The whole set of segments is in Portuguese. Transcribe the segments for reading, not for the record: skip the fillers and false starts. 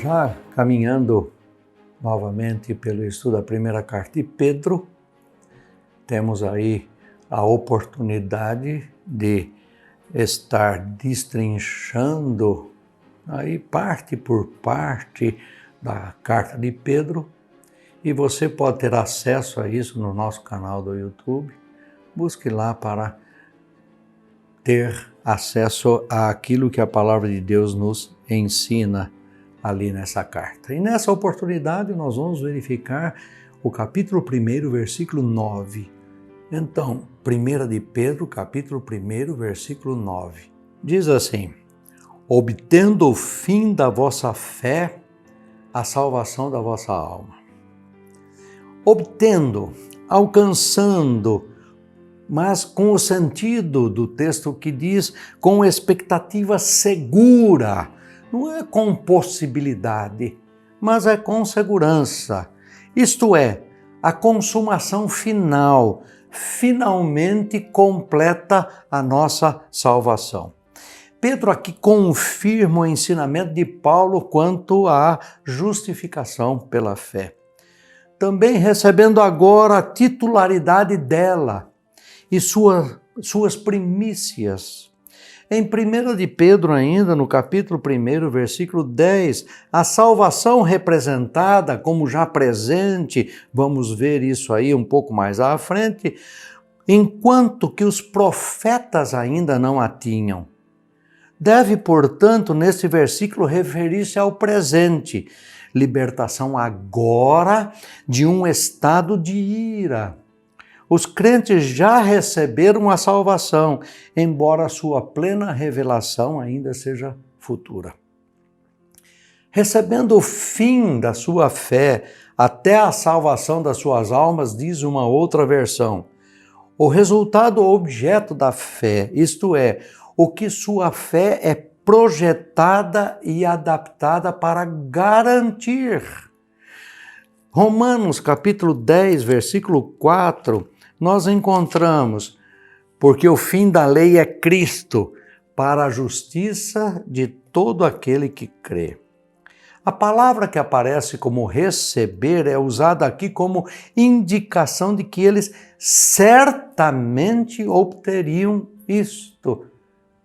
Já caminhando novamente pelo estudo da primeira carta de Pedro, temos aí a oportunidade de estar destrinchando aí parte por parte da carta de Pedro, e você pode ter acesso a isso no nosso canal do YouTube. Busque lá para ter acesso àquilo que a palavra de Deus nos ensina ali nessa carta. E nessa oportunidade nós vamos verificar o capítulo 1, versículo 9. Então, 1 de Pedro, capítulo 1, versículo 9. Diz assim: obtendo o fim da vossa fé, a salvação da vossa alma. Obtendo, alcançando, mas com o sentido do texto que diz com expectativa segura. Não é com possibilidade, mas é com segurança. Isto é, a consumação final, finalmente completa a nossa salvação. Pedro aqui confirma o ensinamento de Paulo quanto à justificação pela fé. Também recebendo agora a titularidade dela e suas primícias. Em 1 de Pedro ainda, no capítulo 1, versículo 10, a salvação representada como já presente, vamos ver isso aí um pouco mais à frente, enquanto que os profetas ainda não a tinham. Deve, portanto, nesse versículo referir-se ao presente, libertação agora de um estado de ira. Os crentes já receberam a salvação, embora a sua plena revelação ainda seja futura. Recebendo o fim da sua fé até a salvação das suas almas, diz uma outra versão. O resultado objeto da fé, isto é, o que sua fé é projetada e adaptada para garantir. Romanos capítulo 10, versículo 4, nós encontramos, porque o fim da lei é Cristo, para a justiça de todo aquele que crê. A palavra que aparece como receber é usada aqui como indicação de que eles certamente obteriam isto.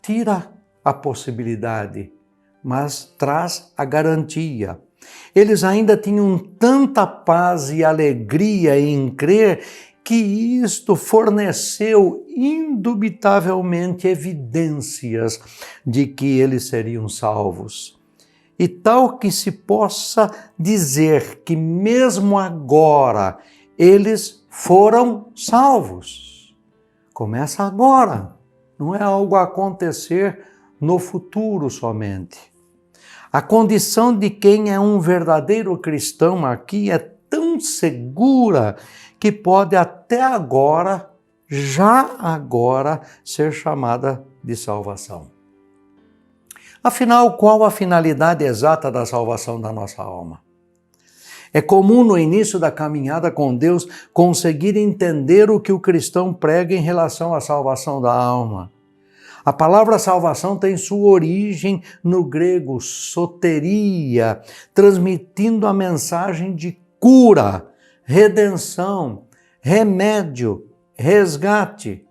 Tira a possibilidade, mas traz a garantia. Eles ainda tinham tanta paz e alegria em crer que isto forneceu indubitavelmente evidências de que eles seriam salvos. E tal que se possa dizer que mesmo agora eles foram salvos. Começa agora, não é algo a acontecer no futuro somente. A condição de quem é um verdadeiro cristão aqui é tão segura que pode até agora, já agora, ser chamada de salvação. Afinal, qual a finalidade exata da salvação da nossa alma? É comum no início da caminhada com Deus conseguir entender o que o cristão prega em relação à salvação da alma. A palavra salvação tem sua origem no grego soteria, transmitindo a mensagem de cura, redenção, remédio, resgate.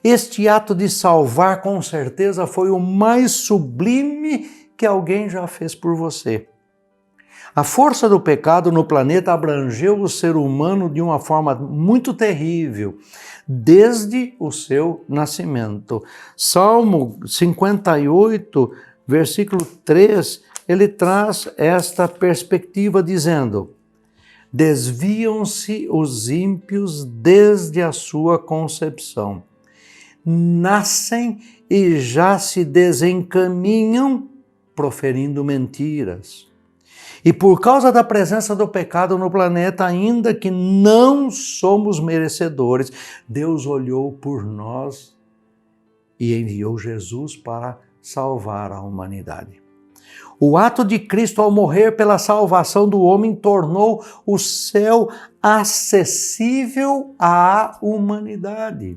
Este ato de salvar, com certeza, foi o mais sublime que alguém já fez por você. A força do pecado no planeta abrangeu o ser humano de uma forma muito terrível, desde o seu nascimento. Salmo 58, versículo 3, ele traz esta perspectiva dizendo: desviam-se os ímpios desde a sua concepção. Nascem e já se desencaminham proferindo mentiras. E por causa da presença do pecado no planeta, ainda que não somos merecedores, Deus olhou por nós e enviou Jesus para salvar a humanidade. O ato de Cristo ao morrer pela salvação do homem tornou o céu acessível à humanidade.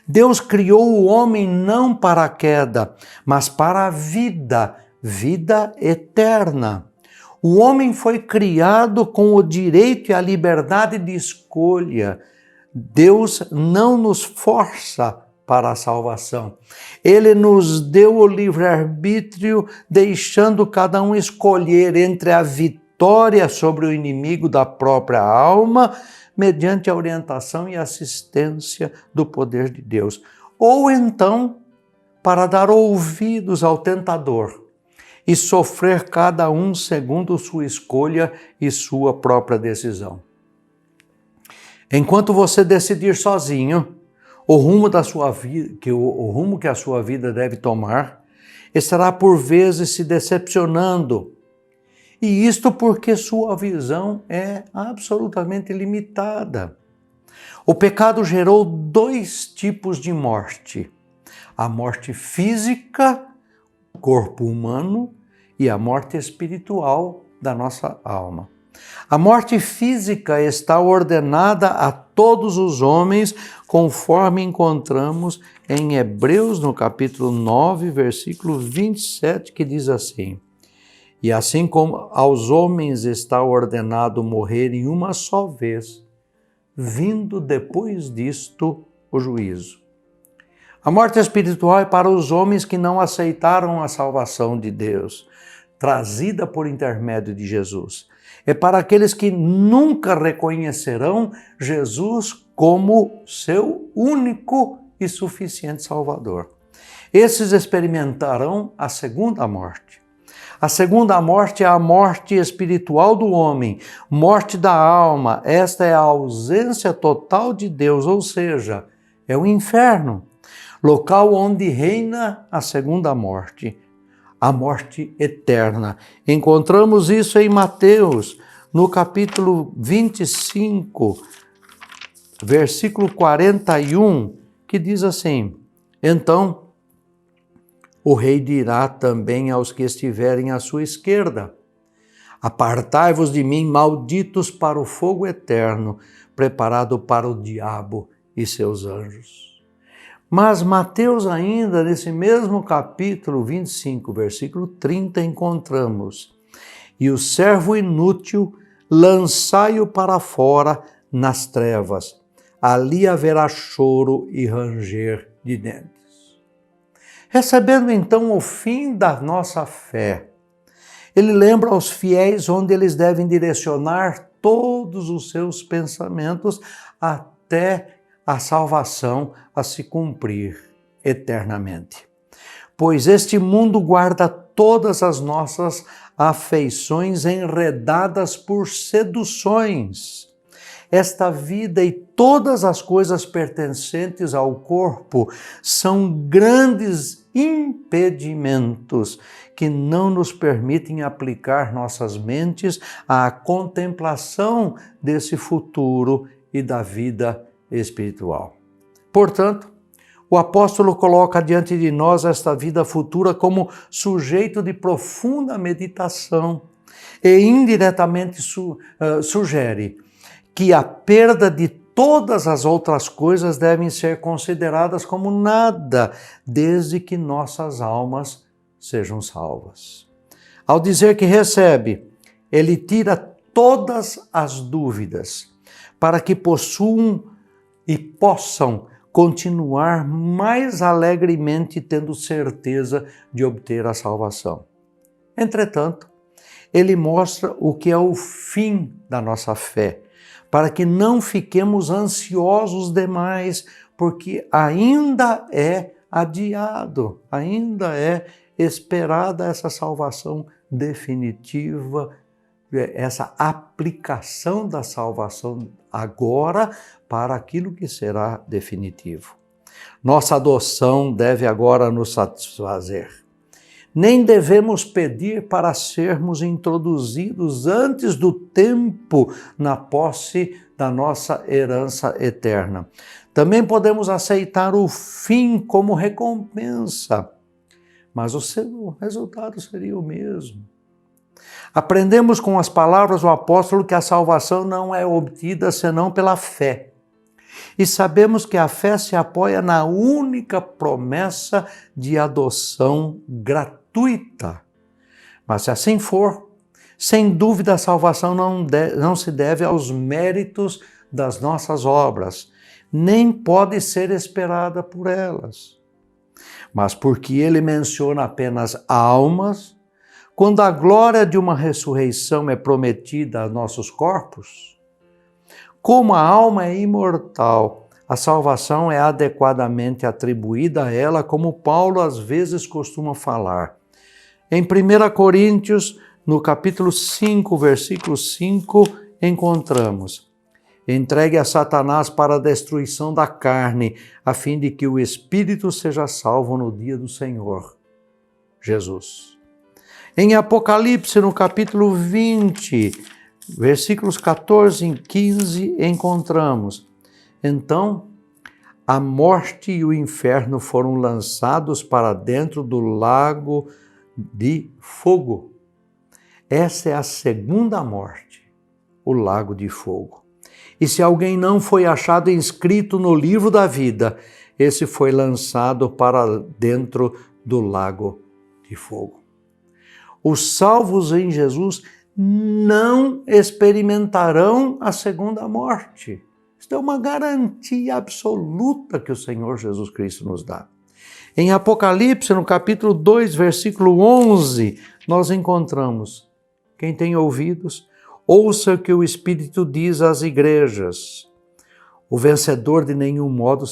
Deus criou o homem não para a queda, mas para a vida, vida eterna. O homem foi criado com o direito e a liberdade de escolha. Deus não nos força para a salvação. Ele nos deu o livre-arbítrio, deixando cada um escolher entre a vitória sobre o inimigo da própria alma, mediante a orientação e assistência do poder de Deus. Ou então, para dar ouvidos ao tentador e sofrer cada um segundo sua escolha e sua própria decisão. Enquanto você decidir sozinho o rumo da sua vida, o rumo que a sua vida deve tomar, estará por vezes se decepcionando. E isto porque sua visão é absolutamente limitada. O pecado gerou 2 tipos de morte: a morte física, corpo humano, e a morte espiritual da nossa alma. A morte física está ordenada a todos os homens, conforme encontramos em Hebreus, no capítulo 9, versículo 27, que diz assim: E assim como aos homens está ordenado morrerem uma só vez, vindo depois disto o juízo. A morte espiritual é para os homens que não aceitaram a salvação de Deus, trazida por intermédio de Jesus. É para aqueles que nunca reconhecerão Jesus como seu único e suficiente Salvador. Esses experimentarão a segunda morte. A segunda morte é a morte espiritual do homem, morte da alma. Esta é a ausência total de Deus, ou seja, é o inferno, local onde reina a segunda morte, a morte eterna. Encontramos isso em Mateus, no capítulo 25, versículo 41, que diz assim: Então o rei dirá também aos que estiverem à sua esquerda: Apartai-vos de mim, malditos, para o fogo eterno, preparado para o diabo e seus anjos. Mas Mateus ainda, nesse mesmo capítulo 25, versículo 30, encontramos: E o servo inútil, lançai-o para fora nas trevas. Ali haverá choro e ranger de dentes. Recebendo então o fim da nossa fé, ele lembra aos fiéis onde eles devem direcionar todos os seus pensamentos até a salvação a se cumprir eternamente. Pois este mundo guarda todas as nossas afeições enredadas por seduções. Esta vida e todas as coisas pertencentes ao corpo são grandes impedimentos que não nos permitem aplicar nossas mentes à contemplação desse futuro e da vida espiritual. Portanto, o apóstolo coloca diante de nós esta vida futura como sujeito de profunda meditação e indiretamente sugere que a perda de todas as outras coisas devem ser consideradas como nada, desde que nossas almas sejam salvas. Ao dizer que recebe, ele tira todas as dúvidas para que possuam e possam continuar mais alegremente tendo certeza de obter a salvação. Entretanto, ele mostra o que é o fim da nossa fé, para que não fiquemos ansiosos demais, porque ainda é adiado, ainda é esperada essa salvação definitiva, essa aplicação da salvação agora para aquilo que será definitivo. Nossa adoção deve agora nos satisfazer. Nem devemos pedir para sermos introduzidos antes do tempo na posse da nossa herança eterna. Também podemos aceitar o fim como recompensa, mas o resultado seria o mesmo. Aprendemos com as palavras do apóstolo que a salvação não é obtida senão pela fé. E sabemos que a fé se apoia na única promessa de adoção gratuita. Mas se assim for, Sem dúvida, a salvação não se deve aos méritos das nossas obras, nem pode ser esperada por elas. Mas porque ele menciona apenas almas, quando a glória de uma ressurreição é prometida a nossos corpos, como a alma é imortal, a salvação é adequadamente atribuída a ela, como Paulo às vezes costuma falar. Em 1 Coríntios, no capítulo 5, versículo 5, encontramos: entregue a Satanás para a destruição da carne, a fim de que o espírito seja salvo no dia do Senhor Jesus. Em Apocalipse, no capítulo 20, versículos 14 e 15, encontramos: então, a morte e o inferno foram lançados para dentro do lago de fogo. Essa é a segunda morte, o lago de fogo. E se alguém não foi achado inscrito no livro da vida, esse foi lançado para dentro do lago de fogo. Os salvos em Jesus não experimentarão a segunda morte. Isso é uma garantia absoluta que o Senhor Jesus Cristo nos dá. Em Apocalipse, no capítulo 2, versículo 11, nós encontramos: quem tem ouvidos, ouça o que o Espírito diz às igrejas. O vencedor de nenhum modo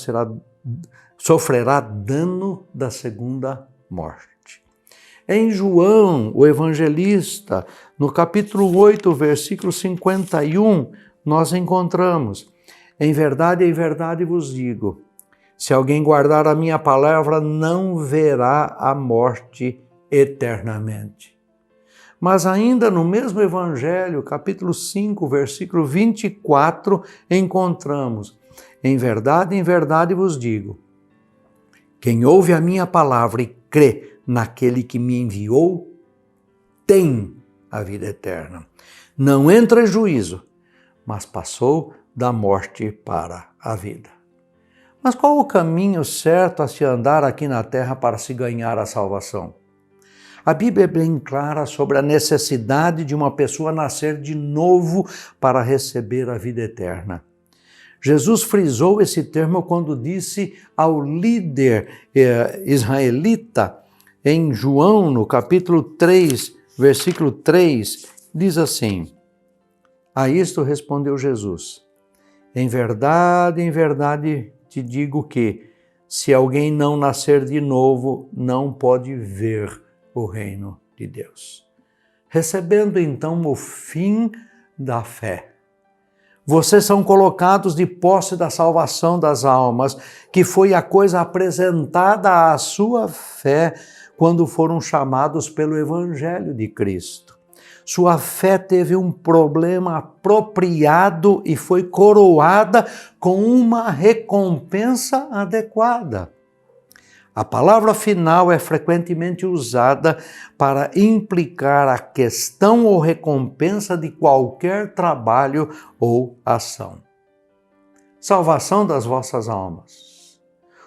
sofrerá dano da segunda morte. Em João, o evangelista, no capítulo 8, versículo 51, nós encontramos: em verdade vos digo, se alguém guardar a minha palavra, não verá a morte eternamente. Mas ainda no mesmo evangelho, capítulo 5, versículo 24, encontramos: em verdade vos digo, quem ouve a minha palavra e crê naquele que me enviou, tem a vida eterna. Não entra em juízo, mas passou da morte para a vida. Mas qual o caminho certo a se andar aqui na terra para se ganhar a salvação? A Bíblia é bem clara sobre a necessidade de uma pessoa nascer de novo para receber a vida eterna. Jesus frisou esse termo quando disse ao líder israelita, em João, no capítulo 3, versículo 3, diz assim: a isto respondeu Jesus: em verdade te digo que, se alguém não nascer de novo, não pode ver o reino de Deus. Recebendo então o fim da fé, vocês são colocados de posse da salvação das almas, que foi a coisa apresentada à sua fé quando foram chamados pelo Evangelho de Cristo. Sua fé teve um problema apropriado e foi coroada com uma recompensa adequada. A palavra final é frequentemente usada para implicar a questão ou recompensa de qualquer trabalho ou ação. Salvação das vossas almas.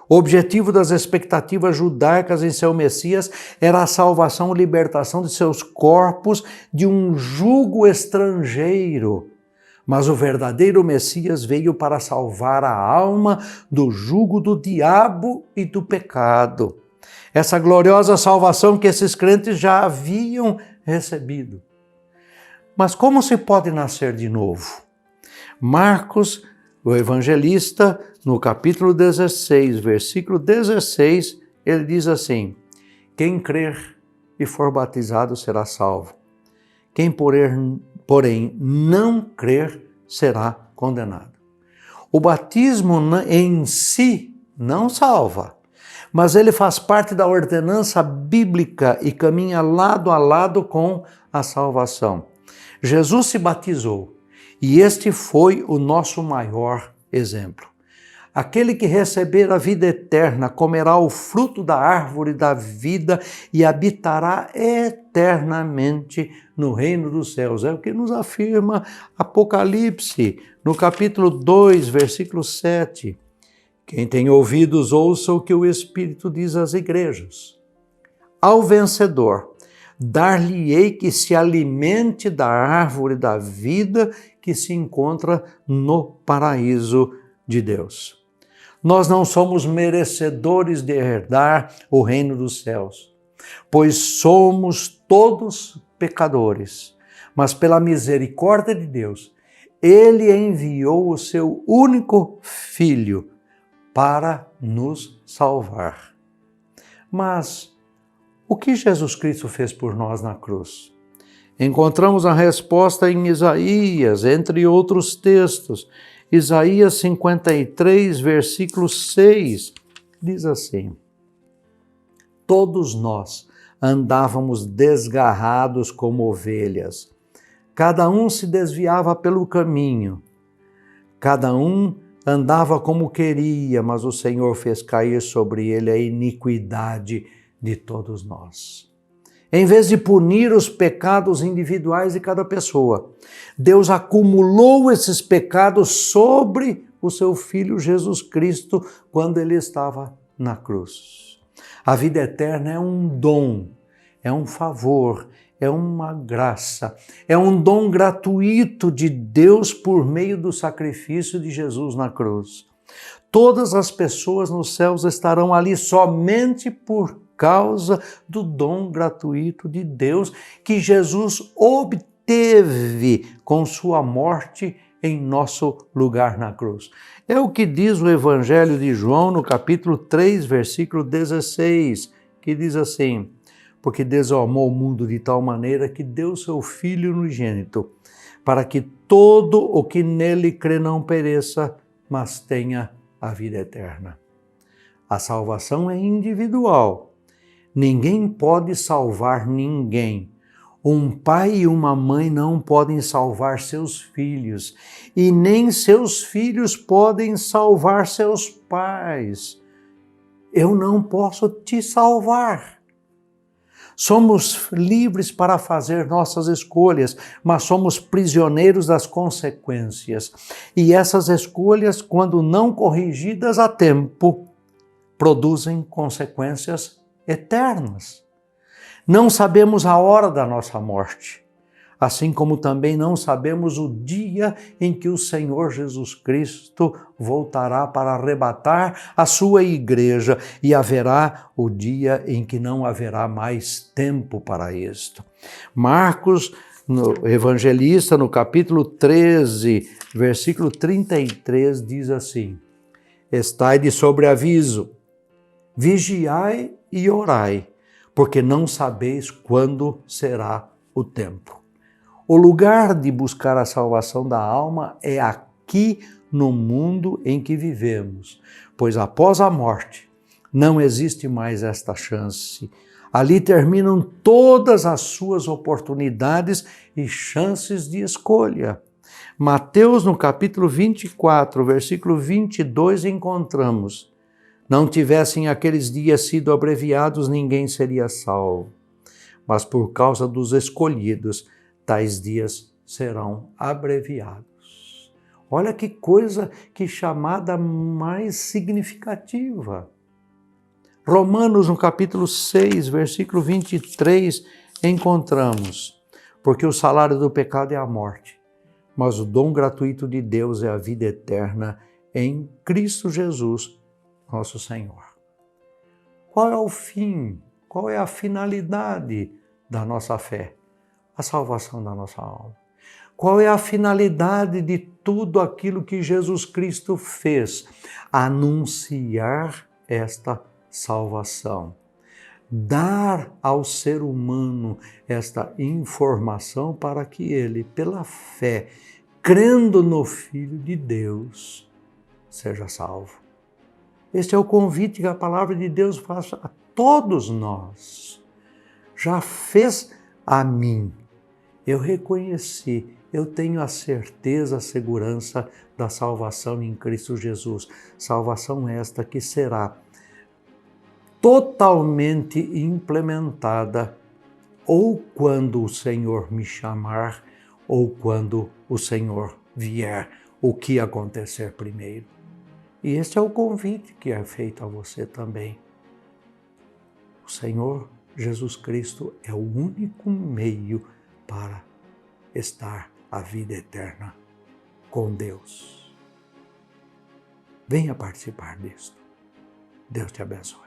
O objetivo das expectativas judaicas em seu Messias era a salvação e libertação de seus corpos de um jugo estrangeiro. Mas o verdadeiro Messias veio para salvar a alma do jugo do diabo e do pecado. Essa gloriosa salvação que esses crentes já haviam recebido. Mas como se pode nascer de novo? Marcos, o evangelista, no capítulo 16, versículo 16, ele diz assim: quem crer e for batizado será salvo. Quem, porém, não crer será condenado. O batismo em si não salva, mas ele faz parte da ordenança bíblica e caminha lado a lado com a salvação. Jesus se batizou e este foi o nosso maior exemplo. Aquele que receber a vida eterna comerá o fruto da árvore da vida e habitará eternamente no reino dos céus. É o que nos afirma Apocalipse, no capítulo 2, versículo 7. Quem tem ouvidos, ouça o que o Espírito diz às igrejas. Ao vencedor, dar-lhe-ei que se alimente da árvore da vida que se encontra no paraíso de Deus. Nós não somos merecedores de herdar o reino dos céus, pois somos todos pecadores, mas pela misericórdia de Deus, Ele enviou o seu único Filho para nos salvar. Mas o que Jesus Cristo fez por nós na cruz? Encontramos a resposta em Isaías, entre outros textos. Isaías 53, versículo 6, diz assim: todos nós andávamos desgarrados como ovelhas, cada um se desviava pelo caminho, cada um andava como queria, mas o Senhor fez cair sobre ele a iniquidade de todos nós. Em vez de punir os pecados individuais de cada pessoa, Deus acumulou esses pecados sobre o seu Filho Jesus Cristo quando ele estava na cruz. A vida eterna é um dom, é um favor, é uma graça, é um dom gratuito de Deus por meio do sacrifício de Jesus na cruz. Todas as pessoas nos céus estarão ali somente por causa do dom gratuito de Deus que Jesus obteve com sua morte em nosso lugar na cruz. É o que diz o Evangelho de João no capítulo 3, versículo 16, que diz assim: porque Deus amou o mundo de tal maneira que deu seu Filho unigênito, para que todo o que nele crê não pereça, mas tenha a vida eterna. A salvação é individual. Ninguém pode salvar ninguém. Um pai e uma mãe não podem salvar seus filhos, e nem seus filhos podem salvar seus pais. Eu não posso te salvar. Somos livres para fazer nossas escolhas, mas somos prisioneiros das consequências. E essas escolhas, quando não corrigidas a tempo, produzem consequências eternas. Não sabemos a hora da nossa morte, assim como também não sabemos o dia em que o Senhor Jesus Cristo voltará para arrebatar a sua igreja, e haverá o dia em que não haverá mais tempo para isto. Marcos, no evangelista, no capítulo 13, versículo 33, diz assim: estai de sobreaviso, vigiai e orai, porque não sabeis quando será o tempo. O lugar de buscar a salvação da alma é aqui no mundo em que vivemos, pois após a morte não existe mais esta chance. Ali terminam todas as suas oportunidades e chances de escolha. Mateus, no capítulo 24, versículo 22, encontramos: não tivessem aqueles dias sido abreviados, ninguém seria salvo. Mas por causa dos escolhidos, tais dias serão abreviados. Olha que coisa, que chamada mais significativa. Romanos, no capítulo 6, versículo 23, encontramos: porque o salário do pecado é a morte, mas o dom gratuito de Deus é a vida eterna em Cristo Jesus, nosso Senhor. Qual é o fim? Qual é a finalidade da nossa fé? A salvação da nossa alma. Qual é a finalidade de tudo aquilo que Jesus Cristo fez? Anunciar esta salvação. Dar ao ser humano esta informação para que ele, pela fé, crendo no Filho de Deus, seja salvo. Este é o convite que a palavra de Deus faz a todos nós. Já fez a mim. Eu reconheci, eu tenho a certeza, a segurança da salvação em Cristo Jesus. Salvação esta que será totalmente implementada ou quando o Senhor me chamar ou quando o Senhor vier, o que acontecer primeiro. E este é o convite que é feito a você também. O Senhor Jesus Cristo é o único meio para estar a vida eterna com Deus. Venha participar disto. Deus te abençoe.